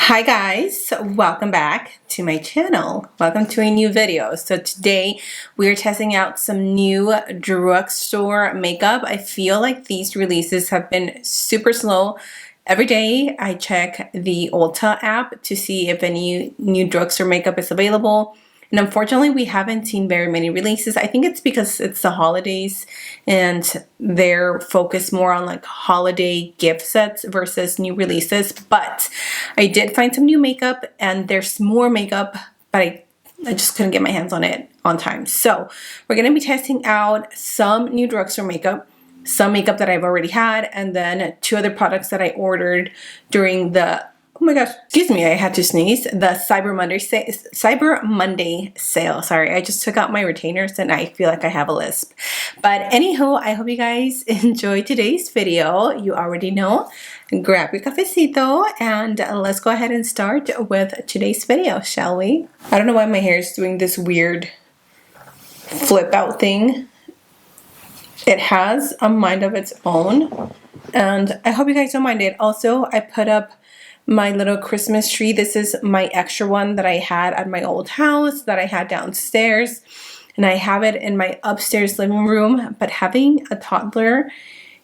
Hi guys, welcome back to my channel. Welcome to a new video. So today we are testing out some new drugstore makeup. I feel like these releases have been super slow. Every day I check the Ulta app to see if any new drugstore makeup is available. And unfortunately, we haven't seen very many releases. I think it's because it's the holidays and they're focused more on like holiday gift sets versus new releases. But I did find some new makeup and there's more makeup, but I just couldn't get my hands on it on time. So we're going to be testing out some new drugstore makeup, some makeup that I've already had, and then two other products that I ordered during the oh my gosh, excuse me, I had to sneeze. The Cyber Monday sale. Sorry, I just took out my retainers and I feel like I have a lisp. But anywho, I hope you guys enjoyed today's video. You already know. Grab your cafecito and let's go ahead and start with today's video, shall we? I don't know why my hair is doing this weird flip out thing. It has a mind of its own and I hope you guys don't mind it. Also, I put up my little Christmas tree. This is my extra one that I had at my old house that I had downstairs, and I have it in my upstairs living room, but having a toddler,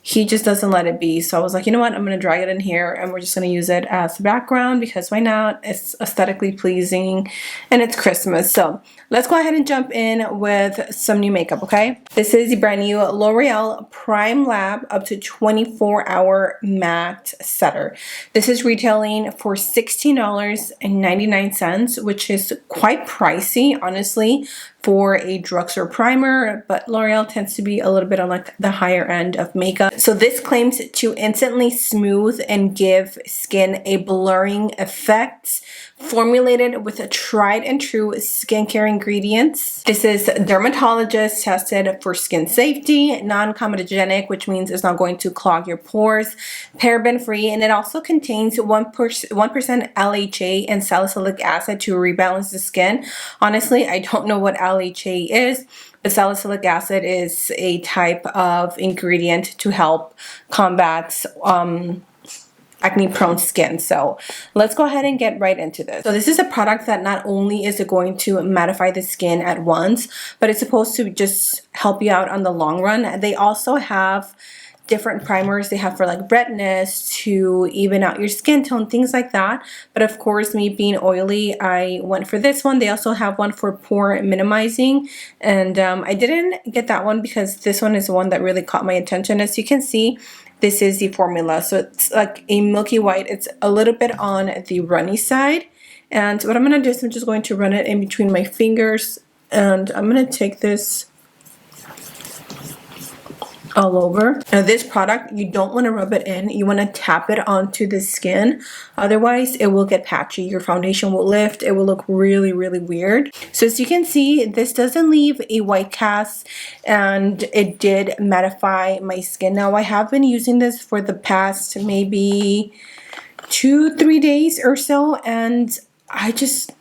he just doesn't let it be. So I was like, you know what, I'm gonna drag it in here and we're just gonna use it as the background because why not? It's aesthetically pleasing and it's Christmas. So let's go ahead and jump in with some new makeup, okay? This is the brand new L'Oreal Prime Lab up to 24-hour matte setter. This is retailing for $16.99, which is quite pricey, honestly, for a drugstore primer, but L'Oreal tends to be a little bit on like the higher end of makeup. So this claims to instantly smooth and give skin a blurring effect, formulated with a tried and true skincare ingredients. This is dermatologist tested for skin safety, non-comedogenic, which means it's not going to clog your pores, paraben free, and it also contains 1% LHA and salicylic acid to rebalance the skin. Honestly, I don't know what LHA is, but salicylic acid is a type of ingredient to help combat acne prone skin. So let's go ahead and get right into this. So this is a product that not only is it going to mattify the skin at once, but it's supposed to just help you out on the long run. They also have different primers they have for like redness to even out your skin tone, things like that. But of course, me being oily, I went for this one. They also have one for pore minimizing, and I didn't get that one because this one is the one that really caught my attention. As you can see, this is the formula. So it's like a milky white. It's a little bit on the runny side. And what I'm going to do is I'm just going to run it in between my fingers. And I'm going to take this all over. Now this product, you don't want to rub it in. You want to tap it onto the skin. Otherwise, it will get patchy. Your foundation will lift. It will look really, really weird. So as you can see, this doesn't leave a white cast and it did mattify my skin. Now I have been using this for the past maybe 2-3 days or so, and I just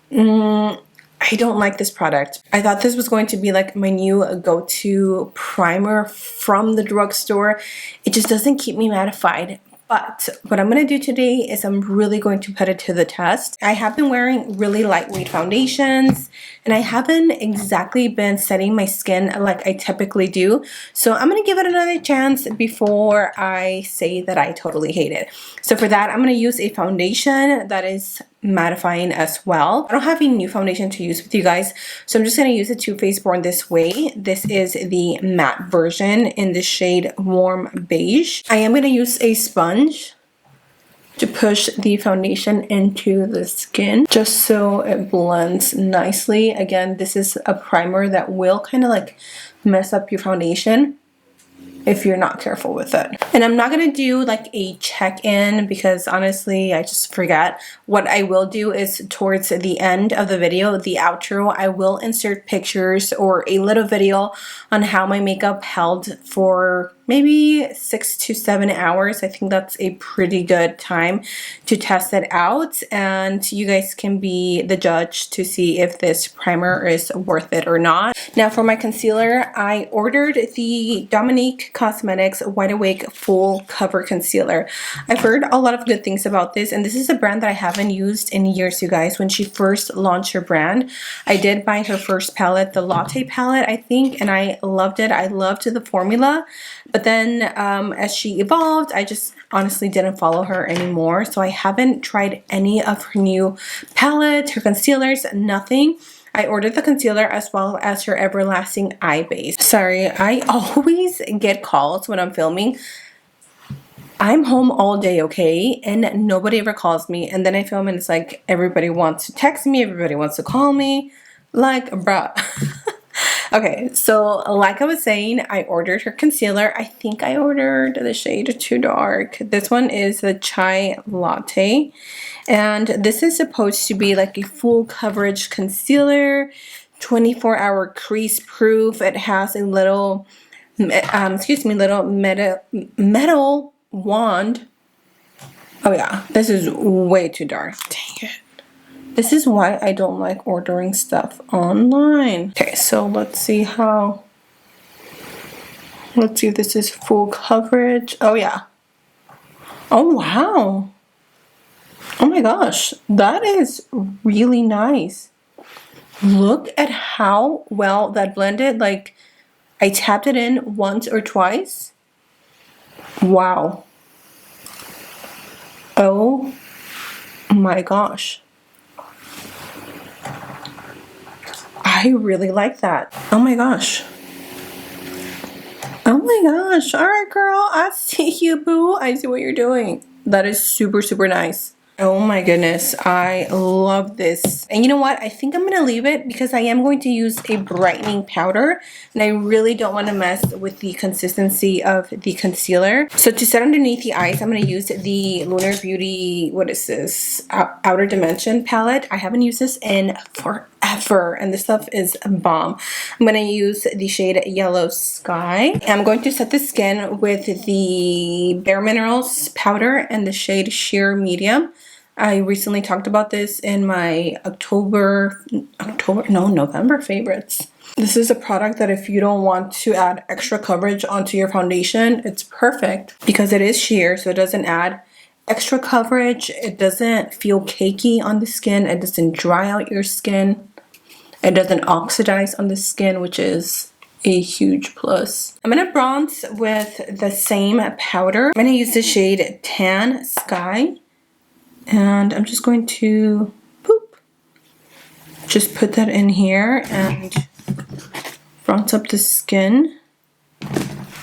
I don't like this product. I thought this was going to be like my new go-to primer from the drugstore. It just doesn't keep me mattified. But what I'm going to do today is I'm really going to put it to the test. I have been wearing really lightweight foundations and I haven't exactly been setting my skin like I typically do. So I'm going to give it another chance before I say that I totally hate it. So for that, I'm going to use a foundation that is mattifying as well. I don't have any new foundation to use with you guys, so I'm just going to use the Too Faced Born This Way. This is the matte version in the shade Warm Beige. I am going to use a sponge to push the foundation into the skin just so it blends nicely. Again, this is a primer that will kind of like mess up your foundation if you're not careful with it. And I'm not gonna do like a check-in because honestly I just forget. What I will do is towards the end of the video, the outro, I will insert pictures or a little video on how my makeup held for maybe 6 to 7 hours. I think that's a pretty good time to test it out, and you guys can be the judge to see if this primer is worth it or not. Now for my concealer, I ordered the Dominique Cosmetics Wide Awake Full Cover Concealer. I've heard a lot of good things about this, and this is a brand that I haven't used in years, you guys. When she first launched her brand, I did buy her first palette, the Latte palette, I think, and I loved it. I loved the formula, but then as she evolved, I just honestly didn't follow her anymore. So I haven't tried any of her new palettes, her concealers, nothing. I ordered the concealer as well as her Everlasting Eye Base. Sorry, I always get calls when I'm filming. I'm home all day, okay? And nobody ever calls me. And then I film and it's like everybody wants to text me, everybody wants to call me. Like, bruh. Okay, so like I was saying, I ordered her concealer. I think I ordered the shade Too Dark. This one is the Chai Latte. And this is supposed to be like a full coverage concealer, 24-hour crease proof. It has a little, little metal wand. Oh yeah, this is way too dark. Dang it. This is why I don't like ordering stuff online. Okay, so let's see if this is full coverage. Oh yeah. Oh wow. Oh my gosh, that is really nice. Look at how well that blended. Like, I tapped it in once or twice. Wow. Oh my gosh. I really like that. Oh my gosh. Oh my gosh. All right, girl. I see you, boo. I see what you're doing. That is super, super nice. Oh my goodness, I love this. And you know what? I think I'm going to leave it because I am going to use a brightening powder. And I really don't want to mess with the consistency of the concealer. So to set underneath the eyes, I'm going to use the Lunar Beauty, what is this? Outer Dimension palette. I haven't used this in forever. And this stuff is a bomb. I'm going to use the shade Yellow Sky. I'm going to set the skin with the Bare Minerals powder and the shade Sheer Medium. I recently talked about this in my November favorites. This is a product that if you don't want to add extra coverage onto your foundation, it's perfect because it is sheer, so it doesn't add extra coverage. It doesn't feel cakey on the skin. It doesn't dry out your skin. It doesn't oxidize on the skin, which is a huge plus. I'm going to bronze with the same powder. I'm going to use the shade Tan Sky. And I'm just going to just put that in here and bronze up the skin.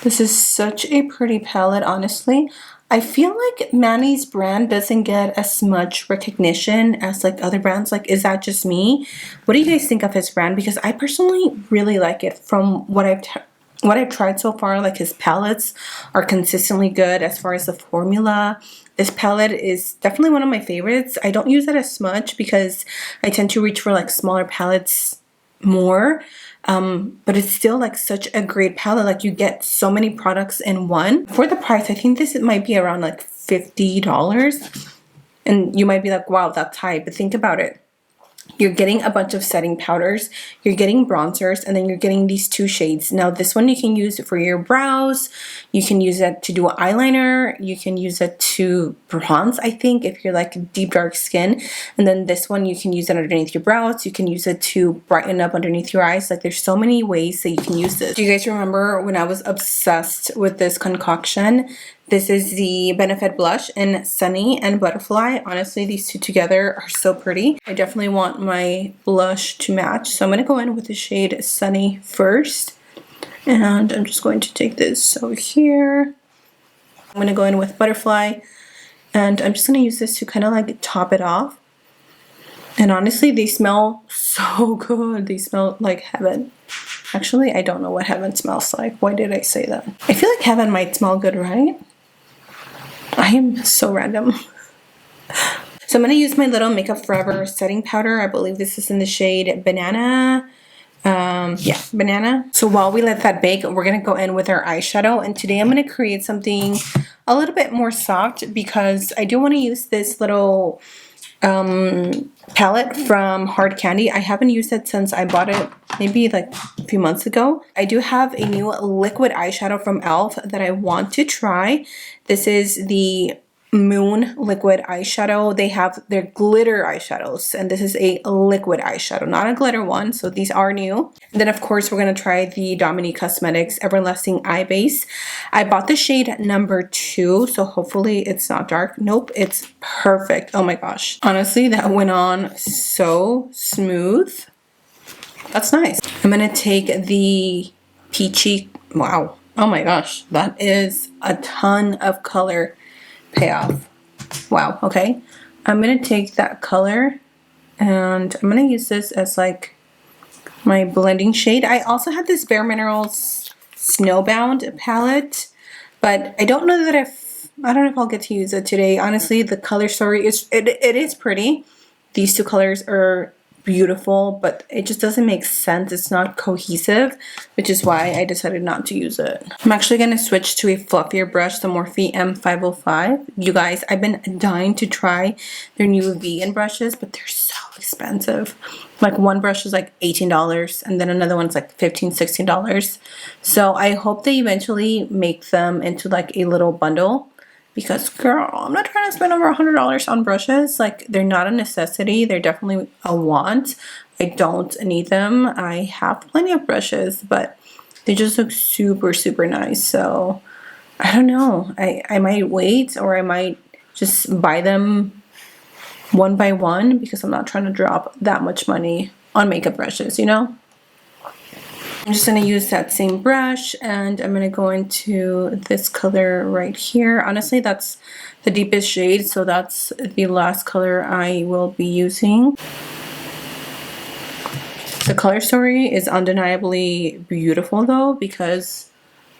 This is such a pretty palette, honestly. I feel like Manny's brand doesn't get as much recognition as like other brands. Like, is that just me? What do you guys think of his brand? Because I personally really like it. From what I've tried so far, like his palettes are consistently good as far as the formula. This palette is definitely one of my favorites. I don't use it as much because I tend to reach for like smaller palettes more. But it's still like such a great palette. Like, you get so many products in one. For the price, I think this might be around like $50. And you might be like, wow, that's high. But think about it. You're getting a bunch of setting powders, you're getting bronzers, and then you're getting these two shades. Now this one you can use for your brows, you can use it to do eyeliner, you can use it to bronze, I think, if you're like deep dark skin. And then this one you can use it underneath your brows, you can use it to brighten up underneath your eyes. Like, there's so many ways that you can use this. Do you guys remember when I was obsessed with this concoction? This is the Benefit Blush in Sunny and Butterfly. Honestly, these two together are so pretty. I definitely want my blush to match. So I'm going to go in with the shade Sunny first. And I'm just going to take this over here. I'm going to go in with Butterfly. And I'm just going to use this to kind of like top it off. And honestly, they smell so good. They smell like heaven. Actually, I don't know what heaven smells like. Why did I say that? I feel like heaven might smell good, right? I am so random. So I'm going to use my little Makeup Forever setting powder. I believe this is in the shade Banana Yeah, banana. So while we let that bake, we're gonna go in with our eyeshadow, and today I'm gonna create something a little bit more soft because I do want to use this little palette from Hard Candy. I haven't used it since I bought it maybe like a few months ago. I do have a new liquid eyeshadow from e.l.f. that I want to try. This is the Moon liquid eyeshadow. They have their glitter eyeshadows, and this is a liquid eyeshadow, not a glitter one. So these are new. And then of course we're gonna try the Dominique Cosmetics Everlasting Eye Base. I bought the shade number 2, so hopefully it's not dark. Nope, it's perfect. Oh my gosh, honestly, that went on so smooth. That's nice. I'm gonna take the peachy. Wow, oh my gosh, that is a ton of color payoff. Wow, okay. I'm gonna take that color and I'm gonna use this as like my blending shade. I also have this Bare Minerals Snowbound palette, but I don't know that I don't know if I'll get to use it today. Honestly, the color story is it is pretty. These two colors are beautiful, but it just doesn't make sense. It's not cohesive, which is why I decided not to use it. I'm actually going to switch to a fluffier brush, the Morphe M505. You guys, I've been dying to try their new vegan brushes, but they're so expensive. Like one brush is like $18 and then another one's like $15, $16. So I hope they eventually make them into like a little bundle. Because, girl, I'm not trying to spend over $100 on brushes. Like, they're not a necessity. They're definitely a want. I don't need them. I have plenty of brushes, but they just look super, super nice. So, I don't know. I might wait, or I might just buy them one by one because I'm not trying to drop that much money on makeup brushes, you know? I'm just going to use that same brush and I'm going to go into this color right here. Honestly, that's the deepest shade, so that's the last color I will be using. The color story is undeniably beautiful though, because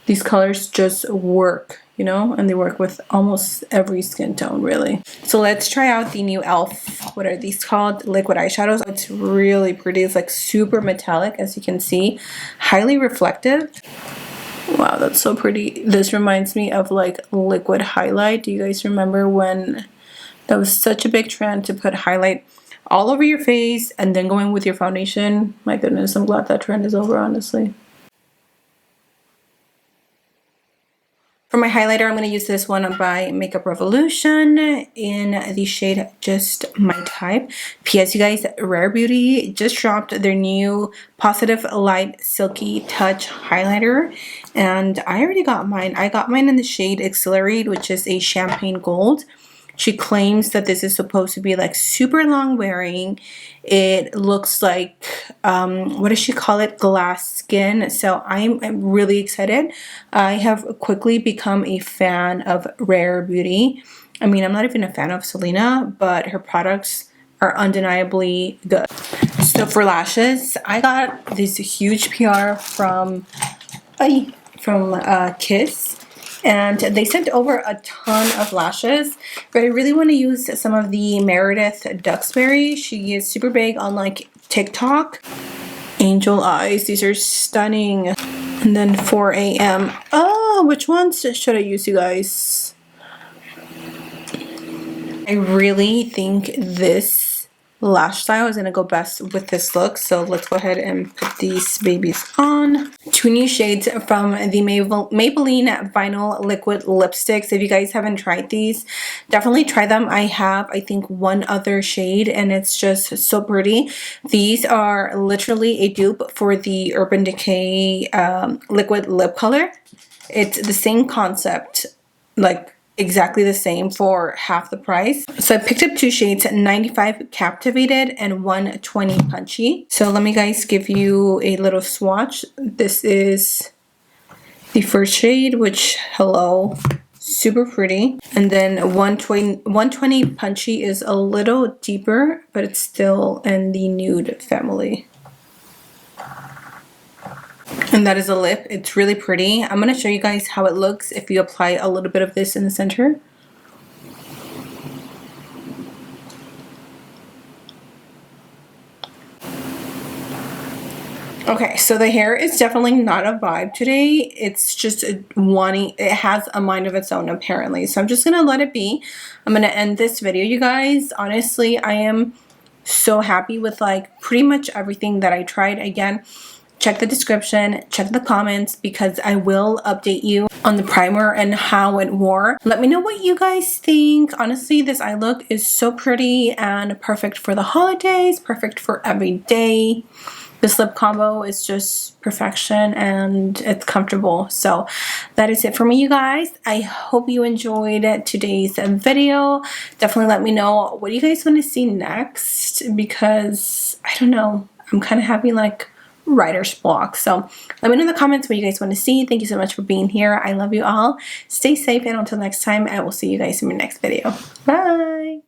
these colors just work, you know, and they work with almost every skin tone really. So let's try out the new e.l.f. What are these called? Liquid eyeshadows. It's really pretty. It's like super metallic, as you can see, highly reflective. Wow, that's so pretty. This reminds me of like liquid highlight. Do you guys remember when that was such a big trend to put highlight all over your face and then go in with your foundation? My goodness, I'm glad that trend is over, honestly. For my highlighter, I'm going to use this one by Makeup Revolution in the shade Just My Type. P.S. You guys, Rare Beauty just dropped their new Positive Light Silky Touch highlighter, and I already got mine. I got mine in the shade Accelerate, which is a champagne gold. She claims that this is supposed to be like super long wearing. It looks like, what does she call it? Glass skin. So I'm really excited. I have quickly become a fan of Rare Beauty. I mean, I'm not even a fan of Selena, but her products are undeniably good. So for lashes, I got this huge PR from Kiss. And they sent over a ton of lashes, but I really want to use some of the Meredith Duxbury. She is super big on like TikTok. Angel Eyes, these are stunning. And then 4 a.m. Oh, which ones should I use, you guys? I really think this lash style is going to go best with this look, so let's go ahead and put these babies on. Two new shades from the Maybelline Vinyl Liquid Lipsticks. If you guys haven't tried these, definitely try them. I have, I think, one other shade and it's just so pretty. These are literally a dupe for the Urban Decay liquid lip color. It's the same concept, like exactly the same for half the price. So I picked up two shades, 95 Captivated and 120 Punchy. So let me guys give you a little swatch. This is the first shade, which, hello, super pretty. And then 120 Punchy is a little deeper, but it's still in the nude family. And that is a lip. It's really pretty. I'm going to show you guys how it looks if you apply a little bit of this in the center. Okay, so the hair is definitely not a vibe today. It's just wanting, it has a mind of its own apparently. So I'm just gonna let it be. I'm gonna end this video, you guys. Honestly, I am so happy with like pretty much everything that I tried. Again, check the description, check the comments, because I will update you on the primer and how it wore. Let me know what you guys think. Honestly, this eye look is so pretty and perfect for the holidays, perfect for every day. This lip combo is just perfection and it's comfortable. So that is it for me, you guys. I hope you enjoyed today's video. Definitely let me know what you guys want to see next, because I don't know, I'm kind of having like writer's block. So let me know in the comments what you guys want to see. Thank you so much for being here. I love you all. Stay safe, and until next time, I will see you guys in my next video. Bye.